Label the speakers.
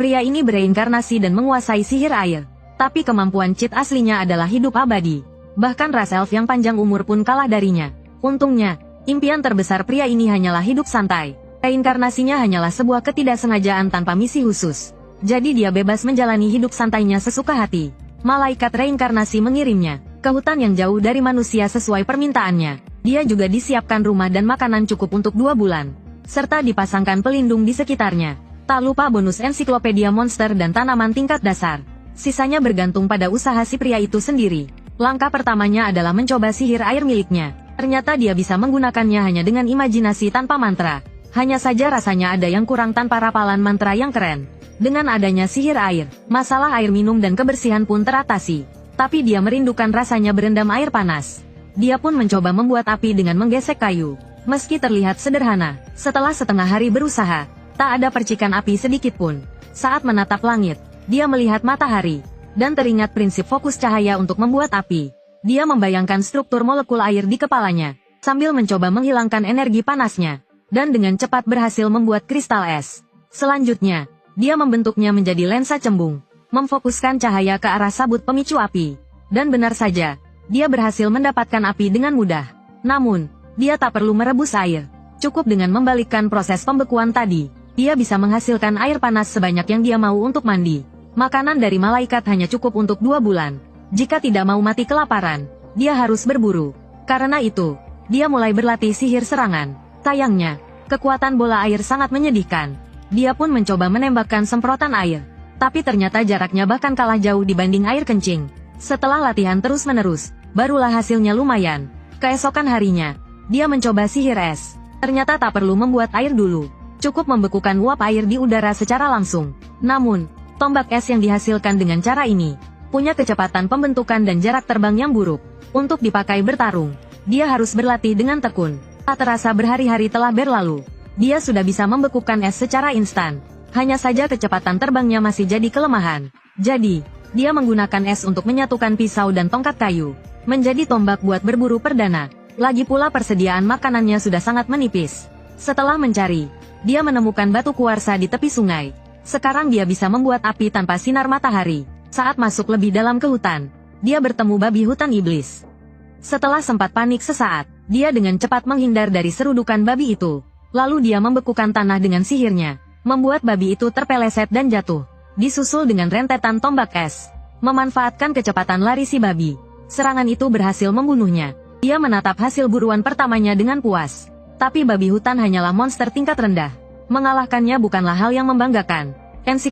Speaker 1: Pria ini bereinkarnasi dan menguasai sihir air. Tapi kemampuan cheat aslinya adalah hidup abadi. Bahkan ras elf yang panjang umur pun kalah darinya. Untungnya, impian terbesar pria ini hanyalah hidup santai. Reinkarnasinya hanyalah sebuah ketidaksengajaan tanpa misi khusus. Jadi dia bebas menjalani hidup santainya sesuka hati. Malaikat reinkarnasi mengirimnya ke hutan yang jauh dari manusia sesuai permintaannya. Dia juga disiapkan rumah dan makanan cukup untuk 2 bulan. Serta dipasangkan pelindung di sekitarnya. Tak lupa bonus ensiklopedia monster dan tanaman tingkat dasar. Sisanya bergantung pada usaha si pria itu sendiri. Langkah pertamanya adalah mencoba sihir air miliknya. Ternyata dia bisa menggunakannya hanya dengan imajinasi tanpa mantra. Hanya saja rasanya ada yang kurang tanpa rapalan mantra yang keren. Dengan adanya sihir air, masalah air minum dan kebersihan pun teratasi. Tapi dia merindukan rasanya berendam air panas. Dia pun mencoba membuat api dengan menggesek kayu. Meski terlihat sederhana, setelah setengah hari berusaha, tak ada percikan api sedikit pun. Saat menatap langit, dia melihat matahari, dan teringat prinsip fokus cahaya untuk membuat api. Dia membayangkan struktur molekul air di kepalanya, sambil mencoba menghilangkan energi panasnya, dan dengan cepat berhasil membuat kristal es. Selanjutnya, dia membentuknya menjadi lensa cembung, memfokuskan cahaya ke arah sabut pemicu api. Dan benar saja, dia berhasil mendapatkan api dengan mudah. Namun, dia tak perlu merebus air. Cukup dengan membalikkan proses pembekuan tadi. Dia bisa menghasilkan air panas sebanyak yang dia mau untuk mandi. Makanan dari malaikat hanya cukup untuk 2 bulan. Jika tidak mau mati kelaparan, dia harus berburu. Karena itu, dia mulai berlatih sihir serangan. Sayangnya, kekuatan bola air sangat menyedihkan. Dia pun mencoba menembakkan semprotan air. Tapi ternyata jaraknya bahkan kalah jauh dibanding air kencing. Setelah latihan terus-menerus, barulah hasilnya lumayan. Keesokan harinya, dia mencoba sihir es. Ternyata tak perlu membuat air dulu. Cukup membekukan uap air di udara secara langsung. Namun, tombak es yang dihasilkan dengan cara ini punya kecepatan pembentukan dan jarak terbang yang buruk. Untuk dipakai bertarung, dia harus berlatih dengan tekun. Tak terasa berhari-hari telah berlalu. Dia sudah bisa membekukan es secara instan. Hanya saja kecepatan terbangnya masih jadi kelemahan. Jadi, dia menggunakan es untuk menyatukan pisau dan tongkat kayu menjadi tombak buat berburu perdana. Lagi pula persediaan makanannya sudah sangat menipis. Setelah mencari, dia menemukan batu kuarsa di tepi sungai. Sekarang dia bisa membuat api tanpa sinar matahari. Saat masuk lebih dalam ke hutan, dia bertemu babi hutan iblis. Setelah sempat panik sesaat, dia dengan cepat menghindar dari serudukan babi itu. Lalu dia membekukan tanah dengan sihirnya, membuat babi itu terpeleset dan jatuh. Disusul dengan rentetan tombak es. Memanfaatkan kecepatan lari si babi, serangan itu berhasil membunuhnya. Dia menatap hasil buruan pertamanya dengan puas. Tapi babi hutan hanyalah monster tingkat rendah. Mengalahkannya bukanlah hal yang membanggakan.